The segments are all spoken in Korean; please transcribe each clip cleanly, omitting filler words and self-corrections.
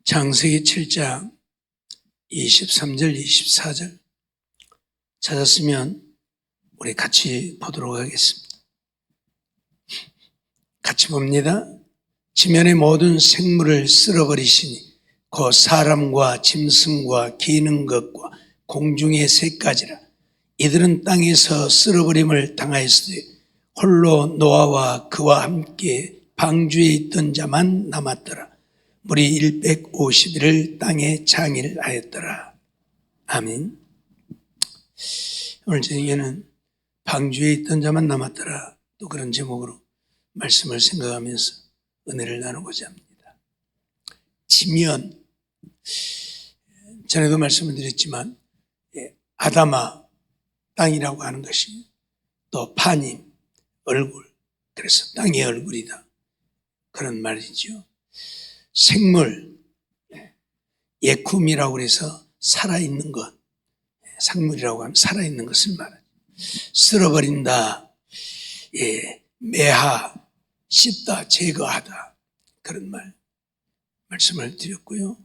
창세기 7장 23절 24절 찾았으면 우리 같이 보도록 하겠습니다. 같이 봅니다. 지면의 모든 생물을 쓸어버리시니 곧 사람과 짐승과 기는 것과 공중의 새까지라. 이들은 땅에서 쓸어버림을 당하였으되 홀로 노아와 그와 함께 방주에 있던 자만 남았더라. 물이 150일을 땅에 장일하였더라. 아멘. 오늘 저녁에는 방주에 있던 자만 남았더라, 또 그런 제목으로 말씀을 생각하면서 은혜를 나누고자 합니다. 지면, 전에도 말씀을 드렸지만 아다마, 땅이라고 하는 것이, 또 파님, 얼굴, 그래서 땅의 얼굴이다, 그런 말이죠. 생물, 예쿰이라고 해서 살아있는 것, 생물이라고 하면 살아있는 것을 말하죠. 쓸어버린다, 매하, 씻다, 제거하다, 그런 말씀을 드렸고요.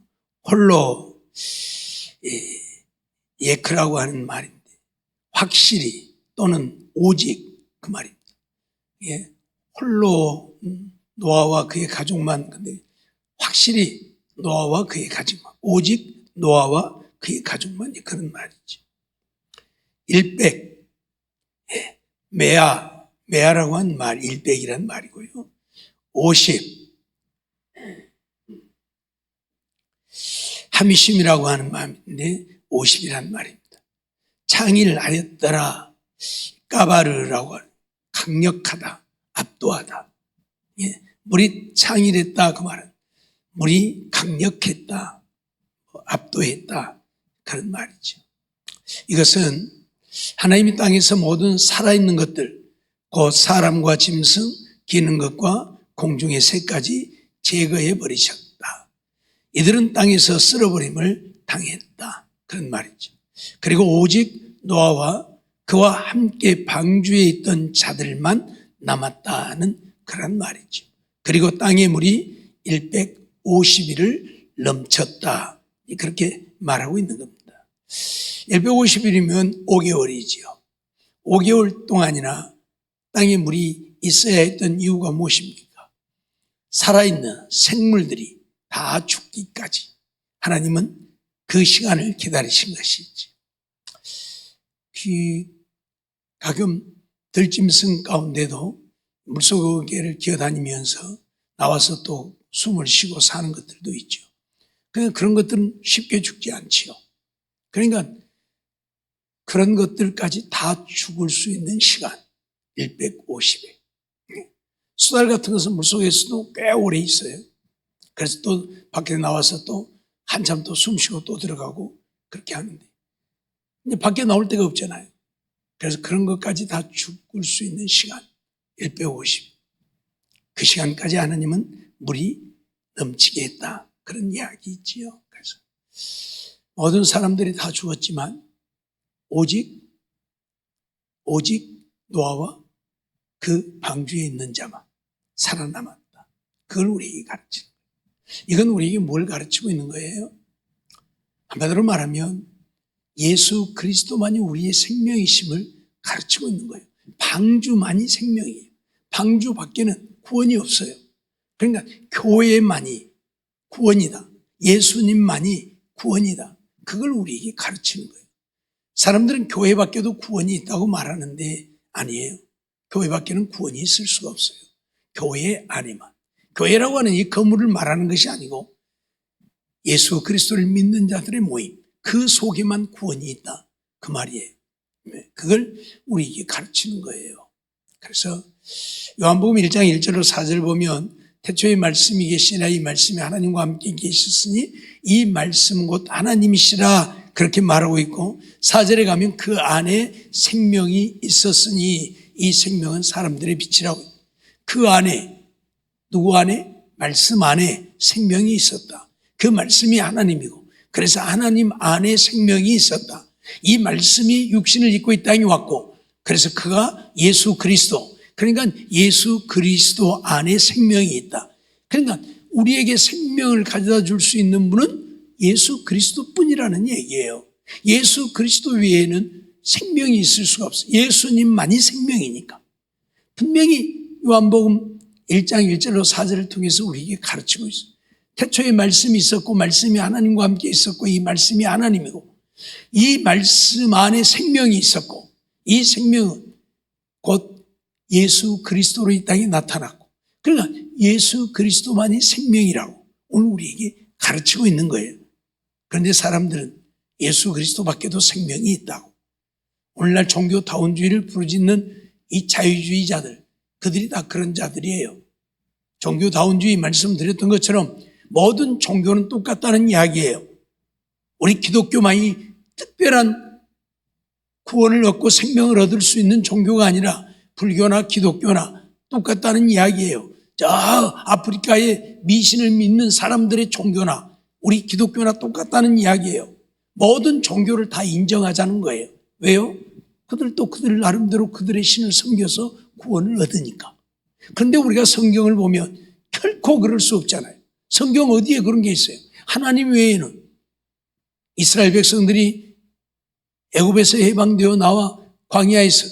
홀로 예크라고 하는 말인데 확실히 또는 오직 그 말입니다. 홀로 노아와 그의 가족만, 근데 확실히 노아와 그의 가족만, 오직 노아와 그의 가족만, 그런 말이죠. 일백, 메아라고 하는 말, 일백이라는 말이고요. 50, 하미심이라고 하는 말인데 50이라는 말입니다. 창일하였더라, 까바르라고 하는, 강력하다, 압도하다. 물이 창일했다, 그 말은 물이 강력했다, 압도했다, 그런 말이죠. 이것은 하나님이 땅에서 모든 살아있는 것들, 곧 사람과 짐승, 기는 것과 공중의 새까지 제거해 버리셨다. 이들은 땅에서 쓸어버림을 당했다, 그런 말이죠. 그리고 오직 노아와 그와 함께 방주에 있던 자들만 남았다는 그런 말이죠. 그리고 땅의 물이 150일을 넘쳤다, 그렇게 말하고 있는 겁니다. 150일이면 5개월이지요. 5개월 동안이나 땅에 물이 있어야 했던 이유가 무엇입니까? 살아있는 생물들이 다 죽기까지 하나님은 그 시간을 기다리신 것이지. 가끔 들짐승 가운데도 물속에를 기어다니면서 나와서 또 숨을 쉬고 사는 것들도 있죠. 그런 것들은 쉽게 죽지 않지요. 그러니까 그런 것들까지 다 죽을 수 있는 시간, 150일. 수달 같은 것은 물속에서도 꽤 오래 있어요. 그래서 또 밖에 나와서 또 한참 또 숨 쉬고 또 들어가고 그렇게 하는데, 근데 밖에 나올 데가 없잖아요. 그래서 그런 것까지 다 죽을 수 있는 시간, 150일. 그 시간까지 하나님은 물이 넘치게 했다, 그런 이야기 있지요. 그래서 모든 사람들이 다 죽었지만 오직 노아와 그 방주에 있는 자만 살아남았다. 그걸 우리에게 가르치는 거예요. 이건 우리에게 뭘 가르치고 있는 거예요? 한마디로 말하면 예수 그리스도만이 우리의 생명이심을 가르치고 있는 거예요. 방주만이 생명이에요. 방주 밖에는 구원이 없어요. 그러니까 교회만이 구원이다, 예수님만이 구원이다, 그걸 우리에게 가르치는 거예요. 사람들은 교회 밖에도 구원이 있다고 말하는데 아니에요. 교회 밖에는 구원이 있을 수가 없어요. 교회 안에만. 교회라고 하는 이 건물을 말하는 것이 아니고 예수 그리스도를 믿는 자들의 모임, 그 속에만 구원이 있다, 그 말이에요. 그걸 우리에게 가르치는 거예요. 그래서 요한복음 1장 1절로 4절 보면 태초에 말씀이 계시나 이 말씀이 하나님과 함께 계셨으니 이 말씀 곧 하나님이시라, 그렇게 말하고 있고, 4절에 가면 그 안에 생명이 있었으니 이 생명은 사람들의 빛이라고. 그 안에, 누구 안에? 말씀 안에 생명이 있었다. 그 말씀이 하나님이고, 그래서 하나님 안에 생명이 있었다. 이 말씀이 육신을 입고 이 땅에 왔고, 그래서 그가 예수 그리스도, 그러니까 예수 그리스도 안에 생명이 있다. 그러니까 우리에게 생명을 가져다 줄 수 있는 분은 예수 그리스도뿐이라는 얘기예요. 예수 그리스도 외에는 생명이 있을 수가 없어요. 예수님만이 생명이니까. 분명히 요한복음 1장 1절로 4절을 통해서 우리에게 가르치고 있어요. 태초에 말씀이 있었고 말씀이 하나님과 함께 있었고 이 말씀이 하나님이고 이 말씀 안에 생명이 있었고 이 생명은 곧 예수 그리스도로 이 땅에 나타났고 그러니까 예수 그리스도만이 생명이라고 오늘 우리에게 가르치고 있는 거예요. 그런데 사람들은 예수 그리스도밖에도 생명이 있다고 오늘날 종교 다원주의를 부르짖는 이 자유주의자들 그들이 다 그런 자들이에요. 종교 다원주의 말씀드렸던 것처럼 모든 종교는 똑같다는 이야기예요. 우리 기독교만이 특별한 구원을 얻고 생명을 얻을 수 있는 종교가 아니라 불교나 기독교나 똑같다는 이야기예요. 저 아프리카의 미신을 믿는 사람들의 종교나 우리 기독교나 똑같다는 이야기예요. 모든 종교를 다 인정하자는 거예요. 왜요? 그들도 그들 나름대로 그들의 신을 섬겨서 구원을 얻으니까. 그런데 우리가 성경을 보면 결코 그럴 수 없잖아요. 성경 어디에 그런 게 있어요? 하나님 외에는 이스라엘 백성들이 애굽에서 해방되어 나와 광야에서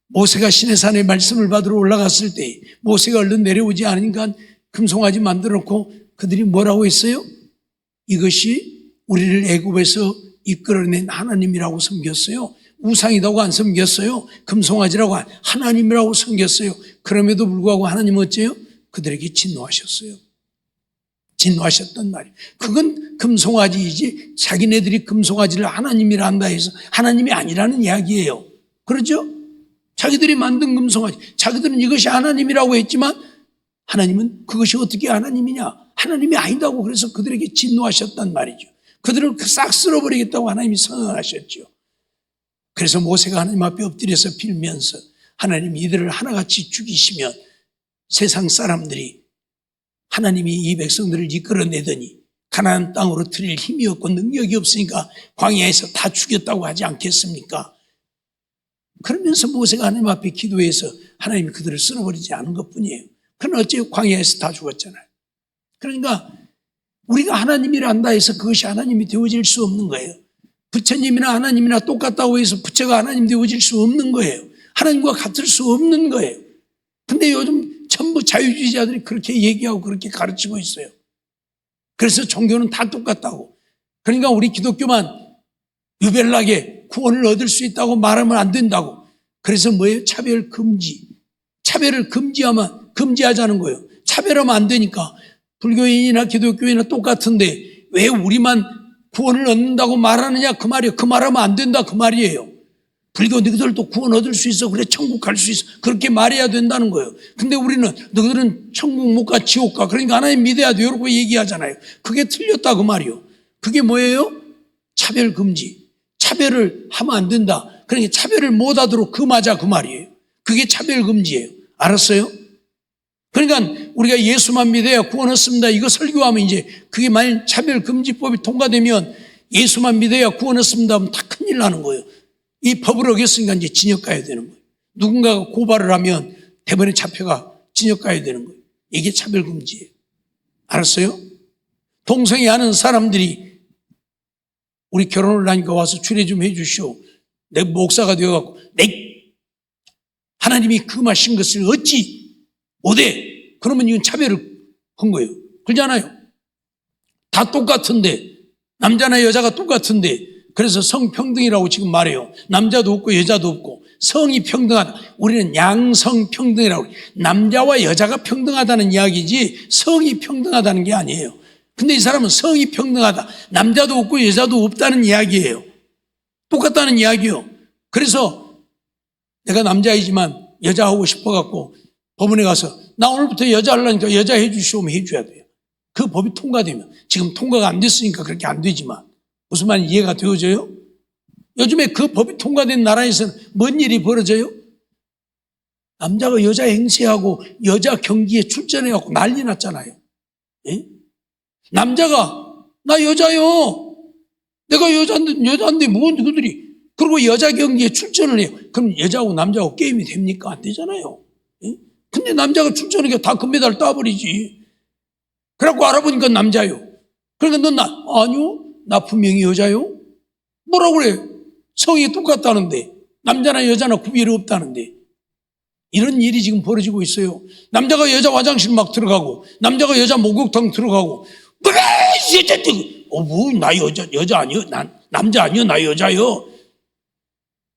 모세가 시내산에 말씀을 받으러 올라갔을 때 모세가 얼른 내려오지 않으니까 금송아지 만들어 놓고 그들이 뭐라고 했어요? 이것이 우리를 애굽에서 이끌어낸 하나님이라고 섬겼어요. 우상이라고 안 섬겼어요. 금송아지라고 하나님이라고 섬겼어요. 그럼에도 불구하고 하나님은 어째요? 그들에게 진노하셨어요. 진노하셨단 말이에요. 그건 금송아지이지 자기네들이 금송아지를 하나님이라 한다 해서 하나님이 아니라는 이야기예요. 그렇죠? 자기들이 만든 금송아지, 자기들은 이것이 하나님이라고 했지만 하나님은 그것이 어떻게 하나님이냐? 하나님이 아니다고 그래서 그들에게 진노하셨단 말이죠. 그들을 싹 쓸어버리겠다고 하나님이 선언하셨죠. 그래서 모세가 하나님 앞에 엎드려서 빌면서 하나님 이들을 하나같이 죽이시면 세상 사람들이 하나님이 이 백성들을 이끌어내더니 가나안 땅으로 들일 힘이 없고 능력이 없으니까 광야에서 다 죽였다고 하지 않겠습니까? 그러면서 모세가 하나님 앞에 기도해서 하나님이 그들을 쓸어버리지 않은 것뿐이에요. 그러나 어째 광야에서 다 죽었잖아요. 그러니까 우리가 하나님이라 한다 해서 그것이 하나님이 되어질 수 없는 거예요. 부처님이나 하나님이나 똑같다고 해서 부처가 하나님 되어질 수 없는 거예요. 하나님과 같을 수 없는 거예요. 근데 요즘 전부 자유주의자들이 그렇게 얘기하고 그렇게 가르치고 있어요. 그래서 종교는 다 똑같다고. 그러니까 우리 기독교만 유별나게 구원을 얻을 수 있다고 말하면 안 된다고. 그래서 뭐예요? 차별 금지. 차별을 금지하자는 거예요. 차별하면 안 되니까 불교인이나 기독교인이나 똑같은데 왜 우리만 구원을 얻는다고 말하느냐 그 말이에요. 그 말하면 안 된다 그 말이에요. 불교 너희들도 구원 얻을 수 있어. 그래 천국 갈 수 있어. 그렇게 말해야 된다는 거예요. 근데 우리는 너희들은 천국 못 가 지옥 가. 그러니까 하나님 믿어야 돼. 이러고 얘기하잖아요. 그게 틀렸다 그 말이에요. 그게 뭐예요? 차별 금지. 차별을 하면 안 된다. 그러니까 차별을 못 하도록 금하자 그 말이에요. 그게 차별 금지예요. 알았어요? 그러니까 우리가 예수만 믿어야 구원 얻습니다. 이거 설교하면 이제 그게 만약 차별 금지법이 통과되면 예수만 믿어야 구원 얻습니다 하면 다 큰일 나는 거예요. 이 법을 어겼으니까 이제 징역 가야 되는 거예요. 누군가가 고발을 하면 대번에 잡혀가 징역 가야 되는 거예요. 이게 차별 금지예요. 알았어요? 동성애 하는 사람들이 우리 결혼을 하니까 와서 주례 좀 해주시오. 내 목사가 되어갖고 하나님이 금하신 것을 어찌 못해? 그러면 이건 차별을 한 거예요. 그렇잖아요. 다 똑같은데 남자나 여자가 똑같은데 그래서 성평등이라고 지금 말해요. 남자도 없고 여자도 없고 성이 평등하다. 우리는 양성평등이라고 해요. 남자와 여자가 평등하다는 이야기지 성이 평등하다는 게 아니에요. 근데 이 사람은 성이 평등하다. 남자도 없고 여자도 없다는 이야기예요. 똑같다는 이야기예요. 그래서 내가 남자이지만 여자 하고 싶어갖고 법원에 가서 나 오늘부터 여자 하려니까 여자 해주시오면 해줘야 돼요. 그 법이 통과되면. 지금 통과가 안 됐으니까 그렇게 안 되지만 무슨 말인지 이해가 되어져요? 요즘에 그 법이 통과된 나라에서는 뭔 일이 벌어져요? 남자가 여자 행세하고 여자 경기에 출전해갖고 난리 났잖아요. 예? 남자가 나 여자요. 내가 여자인데 뭔 그들이 그리고 여자 경기에 출전을 해요. 그럼 여자하고 남자하고 게임이 됩니까? 안 되잖아요. 예? 근데 남자가 출전하니까 다 금메달 따버리지. 그래갖고 알아보니까 남자요. 그러니까 아니요. 나 분명히 여자요. 뭐라고 그래? 성이 똑같다는데. 남자나 여자나 구별이 없다는데. 이런 일이 지금 벌어지고 있어요. 남자가 여자 화장실 막 들어가고, 남자가 여자 목욕탕 들어가고, 나 여자 아니요? 난 남자 아니요? 나 여자요?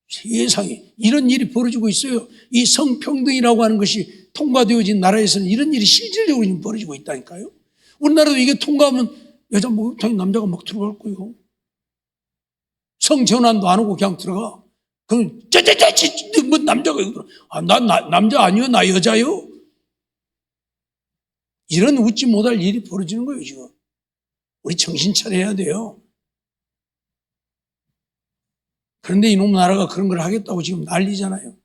세상에 이런 일이 벌어지고 있어요. 이 성평등이라고 하는 것이 통과되어진 나라에서는 이런 일이 실질적으로 지금 벌어지고 있다니까요. 우리나라도 이게 통과하면 여자 목욕탕에 남자가 막 들어갈 거예요. 성전환도 안 하고 그냥 들어가. 그럼 뭐 남자가 난 남자 아니요? 나 여자요? 이런 웃지 못할 일이 벌어지는 거예요 지금. 우리 정신 차려야 돼요. 그런데 이놈 나라가 그런 걸 하겠다고 지금 난리잖아요.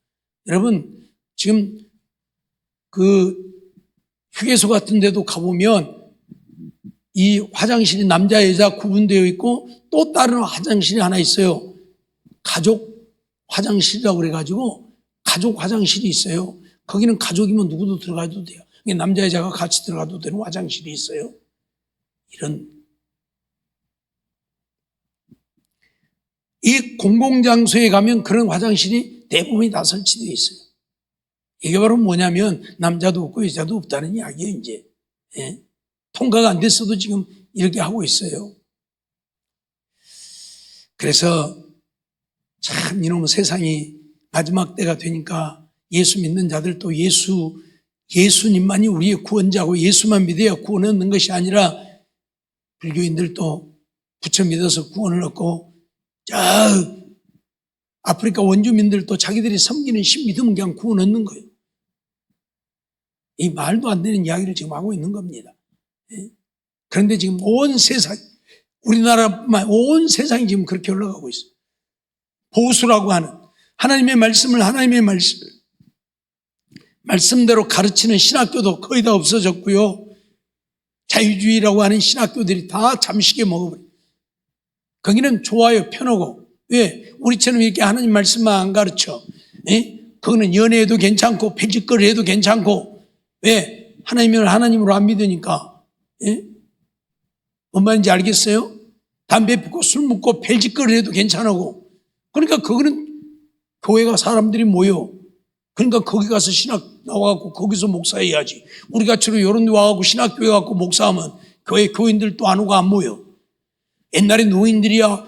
여러분 지금 그 휴게소 같은 데도 가보면 이 화장실이 남자 여자 구분되어 있고 또 다른 화장실이 하나 있어요. 가족 화장실이라고 그래가지고 가족 화장실이 있어요. 거기는 가족이면 누구도 들어가도 돼요. 남자 여자가 같이 들어가도 되는 화장실이 있어요. 이런 이 공공장소에 가면 그런 화장실이 대부분이 다 설치되어 있어요. 이게 바로 뭐냐면 남자도 없고 여자도 없다는 이야기예요. 이제 통과가 안 됐어도 지금 이렇게 하고 있어요. 그래서 참 이놈의 세상이 마지막 때가 되니까 예수 믿는 자들도 예수님만이 우리의 구원자고 예수만 믿어야 구원을 얻는 것이 아니라 불교인들도 부처 믿어서 구원을 얻고 아프리카 원주민들도 자기들이 섬기는 신 믿으면 그냥 구원 얻는 거예요. 이 말도 안 되는 이야기를 지금 하고 있는 겁니다. 그런데 지금 온 세상, 우리나라만 온 세상이 지금 그렇게 올라가고 있어요. 보수라고 하는 하나님의 말씀대로 가르치는 신학교도 거의 다 없어졌고요. 자유주의라고 하는 신학교들이 다 잠식에 먹어버려요. 거기는 좋아요, 편하고. 왜? 우리처럼 이렇게 하나님 말씀만 안 가르쳐. 거기는 연애해도 괜찮고 패짓거리 해도 괜찮고. 왜? 하나님을 하나님으로 안 믿으니까. 뭔 말인지 알겠어요? 담배 피우고 술 먹고 패짓거리 해도 괜찮고. 그러니까 거기는 교회가 사람들이 모여. 그러니까 거기 가서 신학 나와갖고 거기서 목사해야지. 우리같이로 이런 데 와갖고 신학교에 가고 목사하면 교인들도 안 오고 안 모여. 옛날에 노인들이야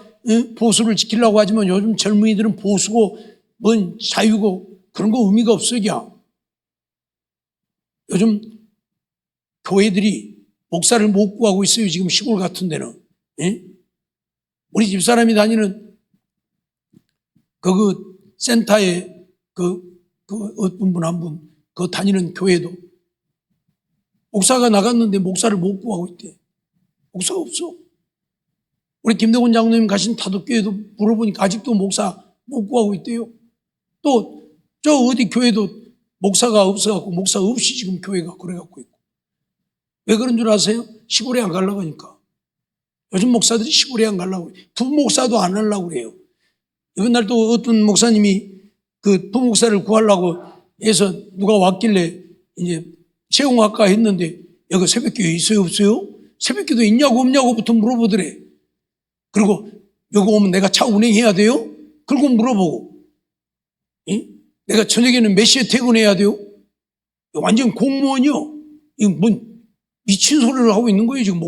보수를 지키려고 하지만 요즘 젊은이들은 보수고 뭔 자유고 그런 거 의미가 없어 그냥. 요즘 교회들이 목사를 못 구하고 있어요. 지금 시골 같은 데는. 우리 집사람이 다니는 그 센터에 어떤 분 한 분 그 다니는 교회도 목사가 나갔는데 목사를 못 구하고 있대. 목사가 없어. 우리 김대곤 장로님 가신 다도교회도 물어보니까 아직도 목사 못 구하고 있대요. 또 저 어디 교회도 목사가 없어갖고 목사 없이 지금 교회가 그래갖고 있고. 왜 그런 줄 아세요? 시골에 안 가려고 하니까. 요즘 목사들이 시골에 안 가려고 해요. 부목사도 안 하려고 그래요. 이번 날 또 어떤 목사님이 그 부목사를 구하려고 해서 누가 왔길래 이제 채용할까 했는데 여기 새벽기도 있어요 없어요? 새벽기도 있냐고 없냐고부터 물어보더래. 그리고 여기 오면 내가 차 운행해야 돼요? 그리고 물어보고 내가 저녁에는 몇 시에 퇴근해야 돼요? 완전 공무원이요. 이거 뭔 미친 소리를 하고 있는 거예요 지금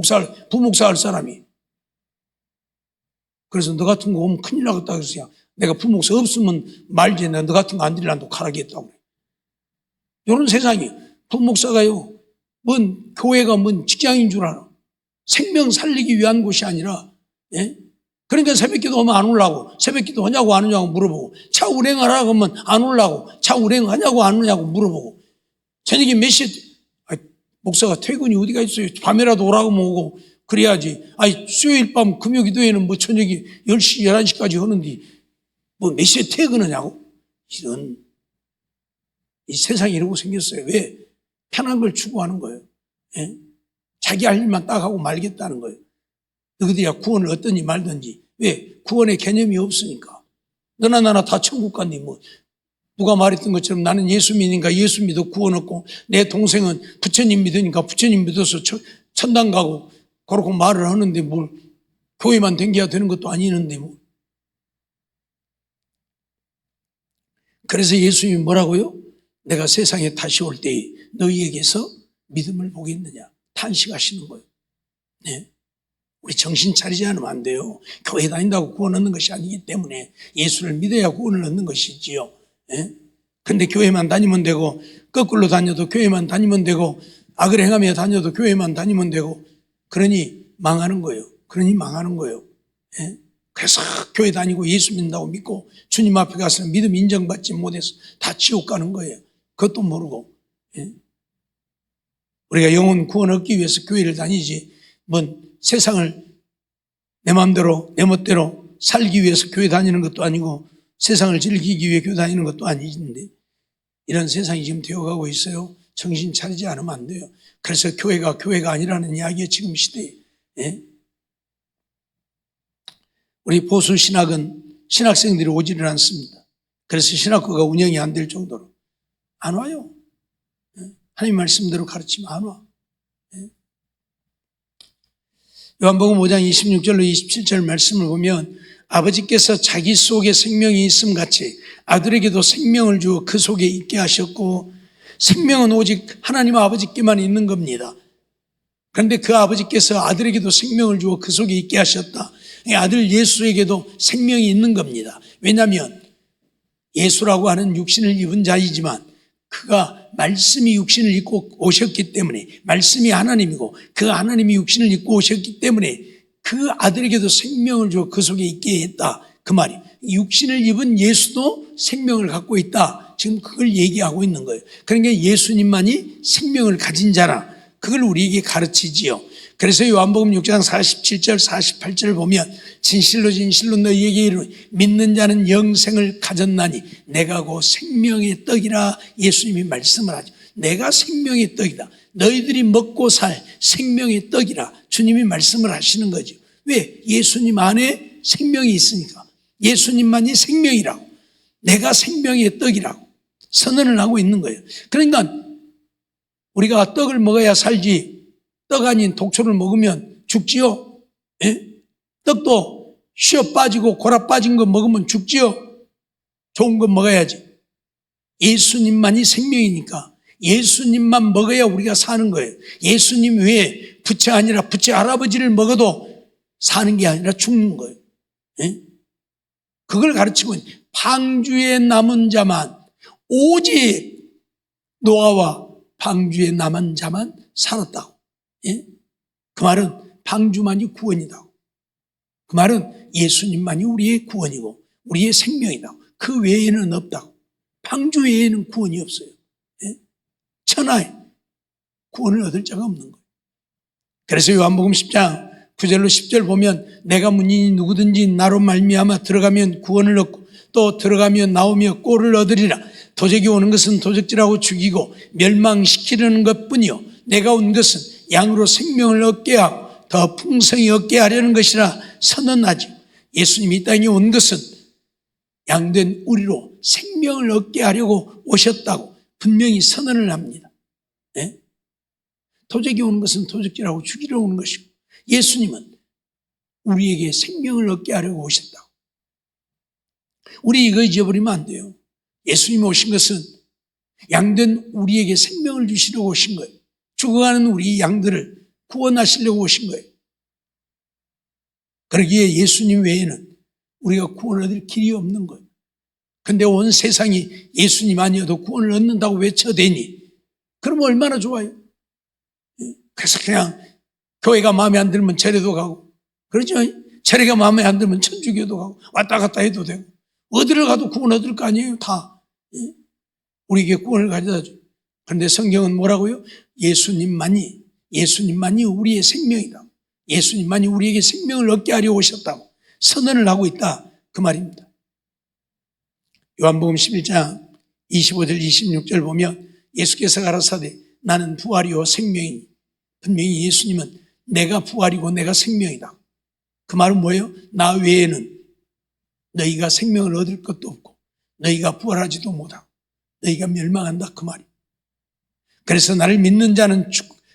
부목사 할 사람이. 그래서 너 같은 거 오면 큰일 나겠다 그래서 내가 부목사 없으면 말지 너 같은 거 안 들이란도 가라겠다고 그래. 이런 세상이 부목사가요 뭔 교회가 뭔 직장인 줄 알아. 생명 살리기 위한 곳이 아니라 그러니까 새벽기도 오면 안 오려고 새벽기도 하냐고 안 하냐고 물어보고 차 운행하라 그러면 안 오려고 차 운행하냐고 안 하냐고 물어보고 저녁에 몇 시에 목사가 퇴근이 어디가 있어요. 밤에라도 오라고 오고 그래야지. 수요일 밤 금요기도에는 뭐 저녁에 10시 11시까지 하는데 뭐 몇 시에 퇴근하냐고. 이런 이 세상이 이러고 생겼어요. 왜? 편한 걸 추구하는 거예요. 자기 할 일만 딱 하고 말겠다는 거예요. 너희들이야 구원을 얻든지 말든지. 왜? 구원의 개념이 없으니까. 너나 나나 다 천국 갔니 뭐. 누가 말했던 것처럼 나는 예수 믿으니까 예수 믿어 구원 얻고 내 동생은 부처님 믿으니까 부처님 믿어서 천당 가고 그렇게 말을 하는데 뭘 교회만 댕겨야 되는 것도 아니는데 뭐. 그래서 예수님이 뭐라고요? 내가 세상에 다시 올 때 너희에게서 믿음을 보겠느냐 탄식하시는 거예요. 네. 우리 정신 차리지 않으면 안 돼요. 교회 다닌다고 구원 얻는 것이 아니기 때문에 예수를 믿어야 구원을 얻는 것이지요. 그런데 교회만 다니면 되고 거꾸로 다녀도 교회만 다니면 되고 악을 행하며 다녀도 교회만 다니면 되고 그러니 망하는 거예요. 예? 그래서 교회 다니고 예수 믿는다고 믿고 주님 앞에 가서 믿음 인정받지 못해서 다 지옥 가는 거예요. 그것도 모르고. 예? 우리가 영혼 구원 얻기 위해서 교회를 다니지 뭔 세상을 내 마음대로 내 멋대로 살기 위해서 교회 다니는 것도 아니고 세상을 즐기기 위해 교회 다니는 것도 아닌데 이런 세상이 지금 되어가고 있어요. 정신 차리지 않으면 안 돼요. 그래서 교회가 아니라는 이야기에 지금 시대에. 예? 우리 보수 신학은 신학생들이 오지를 않습니다. 그래서 신학교가 운영이 안 될 정도로 안 와요. 예? 하나님 말씀대로 가르치면 안 와. 예? 요한복음 5장 26절로 27절 말씀을 보면 아버지께서 자기 속에 생명이 있음 같이 아들에게도 생명을 주어 그 속에 있게 하셨고 생명은 오직 하나님 아버지께만 있는 겁니다. 그런데 그 아버지께서 아들에게도 생명을 주어 그 속에 있게 하셨다. 아들 예수에게도 생명이 있는 겁니다. 왜냐하면 예수라고 하는 육신을 입은 자이지만 그가 말씀이 육신을 입고 오셨기 때문에 말씀이 하나님이고 그 하나님이 육신을 입고 오셨기 때문에 그 아들에게도 생명을 주어 그 속에 있게 했다. 그 말이 육신을 입은 예수도 생명을 갖고 있다. 지금 그걸 얘기하고 있는 거예요. 그러니까 예수님만이 생명을 가진 자라 그걸 우리에게 가르치지요. 그래서 요한복음 6장 47절 48절을 보면 진실로 너희에게 이르노니 믿는 자는 영생을 가졌나니 내가 곧 생명의 떡이라 예수님이 말씀을 하죠. 내가 생명의 떡이다. 너희들이 먹고 살 생명의 떡이라 주님이 말씀을 하시는 거죠. 왜? 예수님 안에 생명이 있으니까. 예수님만이 생명이라고. 내가 생명의 떡이라고 선언을 하고 있는 거예요. 그러니까 우리가 떡을 먹어야 살지 떡 아닌 독초를 먹으면 죽지요. 예? 떡도 쉬어 빠지고 골아 빠진 거 먹으면 죽지요. 좋은 거 먹어야지. 예수님만이 생명이니까 예수님만 먹어야 우리가 사는 거예요. 예수님 외에 부처 아니라 부처 할아버지를 먹어도 사는 게 아니라 죽는 거예요. 예? 그걸 가르치고 있는 방주에 남은 자만 오직 노아와 방주에 남은 자만 살았다고. 예? 그 말은 방주만이 구원이다. 그 말은 예수님만이 우리의 구원이고 우리의 생명이다. 그 외에는 없다고. 방주 외에는 구원이 없어요. 예? 천하에 구원을 얻을 자가 없는 거예요. 그래서 요한복음 10장 9절로 10절 보면 내가 문이니 누구든지 나로 말미암아 들어가면 구원을 얻고 또 들어가면 나오며 꼴을 얻으리라. 도적이 오는 것은 도적질하고 죽이고 멸망시키려는 것뿐이요 내가 온 것은 양으로 생명을 얻게 하고 더 풍성히 얻게 하려는 것이라 선언하지. 예수님이 이 땅에 온 것은 양된 우리로 생명을 얻게 하려고 오셨다고 분명히 선언을 합니다. 네? 도적이 오는 것은 도적질하고 죽이려 오는 것이고 예수님은 우리에게 생명을 얻게 하려고 오셨다고. 우리 이거 잊어버리면 안 돼요. 예수님이 오신 것은 양된 우리에게 생명을 주시려고 오신 거예요. 죽어가는 우리 양들을 구원하시려고 오신 거예요. 그러기에 예수님 외에는 우리가 구원을 얻을 길이 없는 거예요. 근데 온 세상이 예수님 아니어도 구원을 얻는다고 외쳐대니 그러면 얼마나 좋아요. 그래서 그냥 교회가 마음에 안 들면 절에도 가고 그러죠. 절에가 마음에 안 들면 천주교도 가고 왔다 갔다 해도 되고 어디를 가도 구원 얻을 거 아니에요. 다 우리에게 구원을 가져다 줘. 그런데 성경은 뭐라고요? 예수님만이 우리의 생명이다. 예수님만이 우리에게 생명을 얻게 하려 오셨다고 선언을 하고 있다. 그 말입니다. 요한복음 11장 25절 26절 보면 예수께서 가라사대 나는 부활이요 생명이니 분명히 예수님은 내가 부활이고 내가 생명이다. 그 말은 뭐예요? 나 외에는 너희가 생명을 얻을 것도 없고 너희가 부활하지도 못하고 너희가 멸망한다. 그 말이에요. 그래서 나를 믿는 자는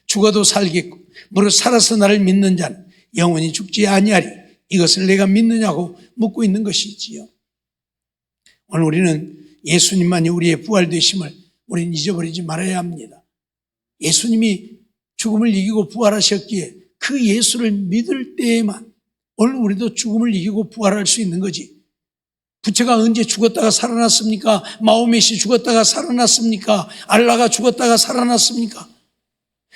죽어도 살겠고 무릇 살아서 나를 믿는 자는 영원히 죽지 아니하리. 이것을 내가 믿느냐고 묻고 있는 것이지요. 오늘 우리는 예수님만이 우리의 부활되심을 우리는 잊어버리지 말아야 합니다. 예수님이 죽음을 이기고 부활하셨기에 그 예수를 믿을 때에만 오늘 우리도 죽음을 이기고 부활할 수 있는 거지. 부처가 언제 죽었다가 살아났습니까? 마호멧이 죽었다가 살아났습니까? 알라가 죽었다가 살아났습니까?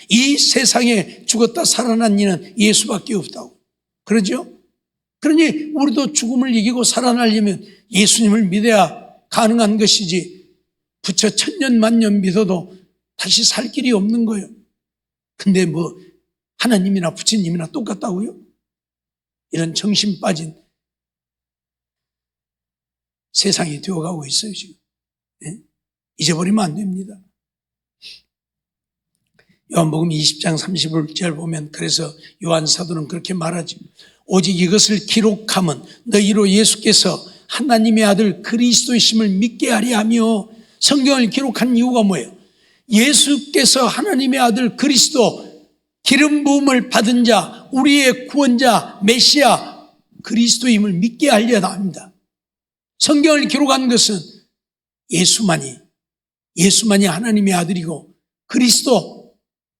이 세상에 죽었다 살아난 이는 예수밖에 없다고. 그러죠? 그러니 우리도 죽음을 이기고 살아나려면 예수님을 믿어야 가능한 것이지, 부처 천년 만년 믿어도 다시 살 길이 없는 거예요. 근데 뭐 하나님이나 부처님이나 똑같다고요? 이런 정신 빠진 세상이 되어가고 있어요 지금. 네? 잊어버리면 안 됩니다. 요한복음 20장 30절 보면, 그래서 요한 사도는 그렇게 말하죠. 오직 이것을 기록함은 너희로 예수께서 하나님의 아들 그리스도이심을 믿게 하려 하며. 성경을 기록한 이유가 뭐예요? 예수께서 하나님의 아들 그리스도, 기름 부음을 받은 자, 우리의 구원자 메시아 그리스도임을 믿게 하려다 합니다. 성경을 기록한 것은 예수만이 하나님의 아들이고 그리스도,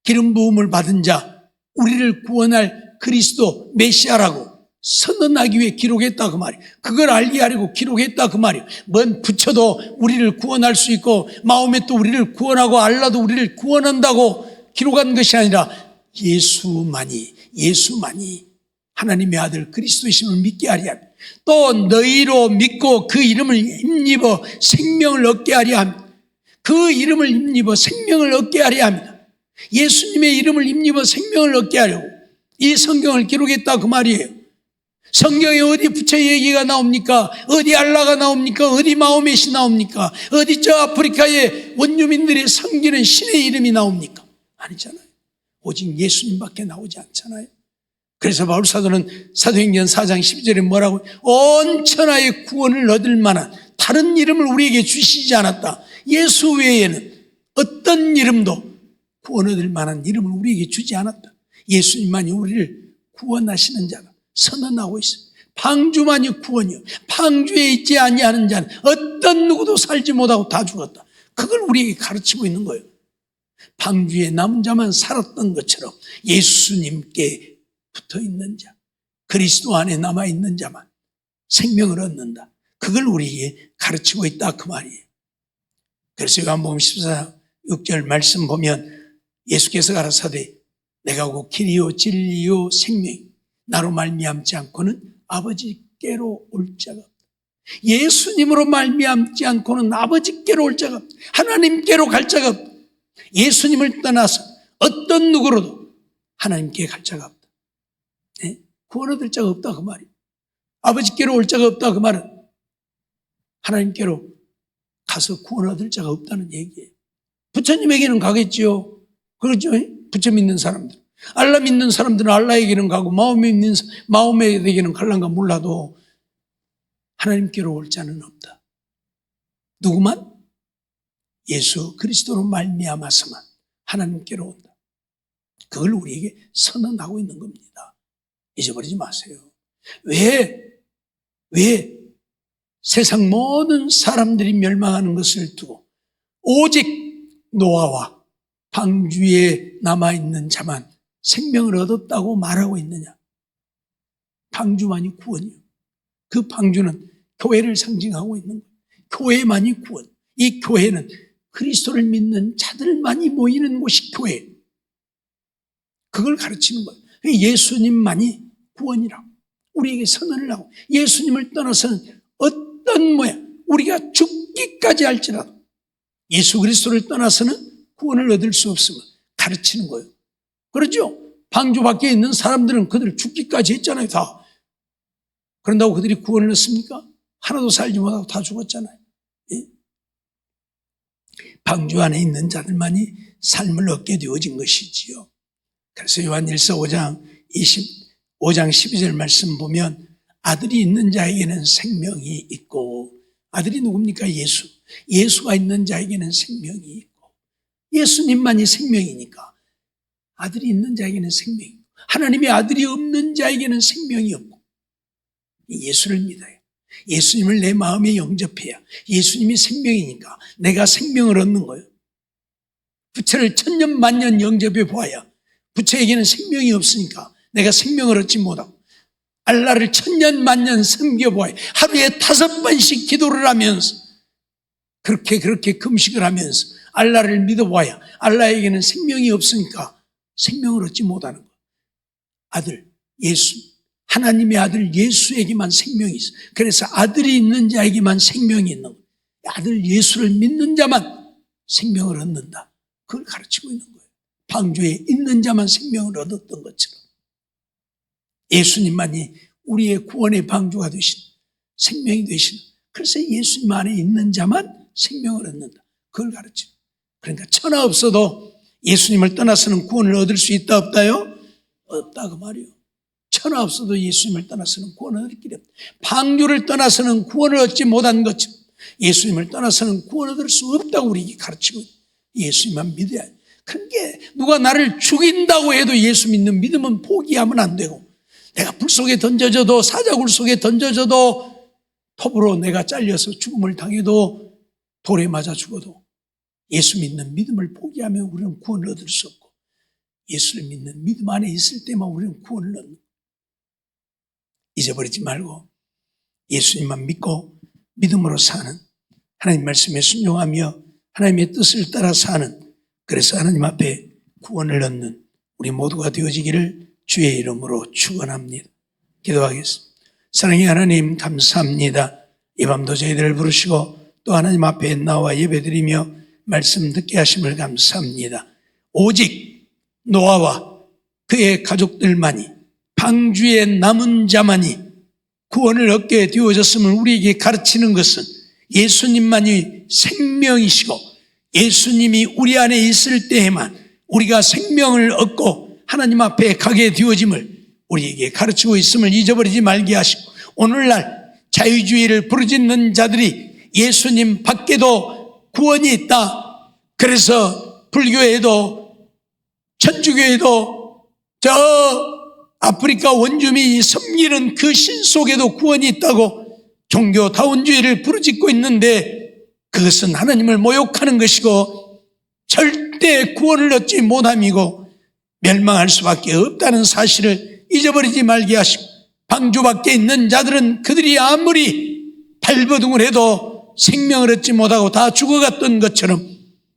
기름 부음을 받은 자, 우리를 구원할 그리스도 메시아라고 선언하기 위해 기록했다 그 말이에요. 그걸 알게 하려고 기록했다 그 말이에요. 뭔 부처도 우리를 구원할 수 있고 마호멧도 우리를 구원하고 알라도 우리를 구원한다고 기록한 것이 아니라 예수만이 하나님의 아들 그리스도이심을 믿게 하려 합니다. 또 너희로 믿고 그 이름을 힘입어 생명을 얻게 하려 합니다. 그 이름을 힘입어 생명을 얻게 하려 합니다. 예수님의 이름을 힘입어 생명을 얻게 하려고 이 성경을 기록했다 그 말이에요. 성경에 어디 부처 얘기가 나옵니까? 어디 알라가 나옵니까? 어디 마호멧이 나옵니까? 어디 저 아프리카의 원주민들이 섬기는 신의 이름이 나옵니까? 아니잖아요. 오직 예수님밖에 나오지 않잖아요. 그래서 바울 사도는 사도행전 4장 12절에 뭐라고? 온 천하의 구원을 얻을 만한 다른 이름을 우리에게 주시지 않았다. 예수 외에는 어떤 이름도 구원 얻을 만한 이름을 우리에게 주지 않았다. 예수님만이 우리를 구원하시는 자가 선언하고 있어요. 방주만이 구원이요, 방주에 있지 아니하는 자는 어떤 누구도 살지 못하고 다 죽었다. 그걸 우리에게 가르치고 있는 거예요. 방주에 남은 자만 살았던 것처럼 예수님께 붙어있는 자, 그리스도 안에 남아있는 자만 생명을 얻는다. 그걸 우리에게 가르치고 있다 그 말이에요. 그래서 요한복음 14장 6절 말씀 보면 예수께서 가라사대 내가 곧 길이요 진리요 생명, 나로 말미암지 않고는 아버지께로 올 자가 없다. 예수님으로 말미암지 않고는 아버지께로 올 자가 없다. 하나님께로 갈 자가 없다. 예수님을 떠나서 어떤 누구로도 하나님께 갈 자가 없다. 네? 구원 얻을 자가 없다 그 말이에요. 아버지께로 올 자가 없다 그 말은 하나님께로 가서 구원 얻을 자가 없다는 얘기예요. 부처님에게는 가겠지요. 그렇죠? 부처 믿는 사람들. 알라 믿는 사람들은 알라에게는 가고 마호멧에게는 갈란가 몰라도 하나님께로 올 자는 없다. 누구만? 예수 그리스도로 말미암아서만 하나님께로 온다. 그걸 우리에게 선언하고 있는 겁니다. 잊어버리지 마세요. 왜 세상 모든 사람들이 멸망하는 것을 두고 오직 노아와 방주에 남아있는 자만 생명을 얻었다고 말하고 있느냐? 방주만이 구원이요. 그 방주는 교회를 상징하고 있는 거예요. 교회만이 구원. 이 교회는 그리스도를 믿는 자들만이 모이는 곳이 교회. 그걸 가르치는 거예요. 예수님만이 구원이라고 우리에게 선언을 하고, 예수님을 떠나서는 어떤 모양 우리가 죽기까지 할지라도 예수 그리스도를 떠나서는 구원을 얻을 수 없음을 가르치는 거예요. 그렇죠? 방주 밖에 있는 사람들은 그들 죽기까지 했잖아요, 다. 그런다고 그들이 구원을 얻습니까? 하나도 살지 못하고 다 죽었잖아요. 예? 방주 안에 있는 자들만이 삶을 얻게 되어진 것이지요. 그래서 요한일서 5장 12절 말씀 보면 아들이 있는 자에게는 생명이 있고, 아들이 누굽니까? 예수가 있는 자에게는 생명이 있고, 예수님만이 생명이니까 아들이 있는 자에게는 생명이, 하나님의 아들이 없는 자에게는 생명이 없고, 예수를 믿어요. 예수님을 내 마음에 영접해야 예수님이 생명이니까 내가 생명을 얻는 거예요. 부처를 천년 만년 영접해 보아야 부처에게는 생명이 없으니까 내가 생명을 얻지 못하고, 알라를 천년 만년 섬겨보아야 하루에 5번씩 기도를 하면서 그렇게 금식을 하면서 알라를 믿어보아야 알라에게는 생명이 없으니까 생명을 얻지 못하는 거예요. 아들 예수, 하나님의 아들 예수에게만 생명이 있어. 그래서 아들이 있는 자에게만 생명이 있는 거예요. 아들 예수를 믿는 자만 생명을 얻는다, 그걸 가르치고 있는 거예요. 방주에 있는 자만 생명을 얻었던 것처럼 예수님만이 우리의 구원의 방주가 되신, 생명이 되신, 그래서 예수님 안에 있는 자만 생명을 얻는다, 그걸 가르치는 거예요. 그러니까 천하 없어도 예수님을 떠나서는 구원을 얻을 수 있다 없다요? 없다 그 말이에요. 천하 없어도 예수님을 떠나서는 구원을 얻을 길이 없다. 방주를 떠나서는 구원을 얻지 못한 것처럼 예수님을 떠나서는 구원을 얻을 수 없다고 우리에게 가르치고 있어요. 예수님만 믿어야 해요. 그러니까 누가 나를 죽인다고 해도 예수 믿는 믿음은 포기하면 안 되고, 내가 불 속에 던져져도, 사자굴 속에 던져져도, 톱으로 내가 잘려서 죽음을 당해도, 돌에 맞아 죽어도 예수 믿는 믿음을 포기하면 우리는 구원을 얻을 수 없고, 예수를 믿는 믿음 안에 있을 때만 우리는 구원을 얻는 거예요. 잊어버리지 말고 예수님만 믿고 믿음으로 사는, 하나님 말씀에 순종하며 하나님의 뜻을 따라 사는, 그래서 하나님 앞에 구원을 얻는 우리 모두가 되어지기를 주의 이름으로 축원합니다. 기도하겠습니다. 사랑의 하나님, 감사합니다. 이 밤도 저희들을 부르시고 또 하나님 앞에 나와 예배드리며 말씀 듣게 하심을 감사합니다. 오직 노아와 그의 가족들만이, 방주에 남은 자만이 구원을 얻게 되어졌음을 우리에게 가르치는 것은 예수님만이 생명이시고, 예수님이 우리 안에 있을 때에만 우리가 생명을 얻고 하나님 앞에 가게 되어짐을 우리에게 가르치고 있음을 잊어버리지 말게 하시고, 오늘날 자유주의를 부르짖는 자들이 예수님 밖에도 구원이 있다, 그래서 불교에도 천주교에도 저 아프리카 원주민이 섬기는 그 신 속에도 구원이 있다고 종교다원주의를 부르짖고 있는데, 그것은 하나님을 모욕하는 것이고 절대 구원을 얻지 못함이고 멸망할 수밖에 없다는 사실을 잊어버리지 말게 하시고, 방주 밖에 있는 자들은 그들이 아무리 발버둥을 해도 생명을 얻지 못하고 다 죽어갔던 것처럼,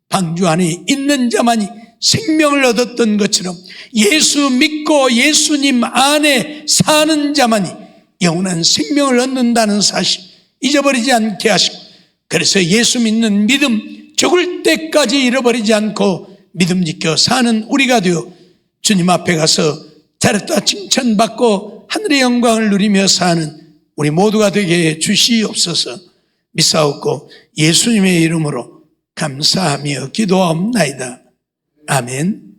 방주 안에 있는 자만이 생명을 얻었던 것처럼 예수 믿고 예수님 안에 사는 자만이 영원한 생명을 얻는다는 사실 잊어버리지 않게 하시고, 그래서 예수 믿는 믿음 죽을 때까지 잃어버리지 않고 믿음 지켜 사는 우리가 되어 주님 앞에 가서 잘했다 칭찬받고 하늘의 영광을 누리며 사는 우리 모두가 되게 해 주시옵소서. 믿사옵고 예수님의 이름으로 감사하며 기도하옵나이다. 아멘.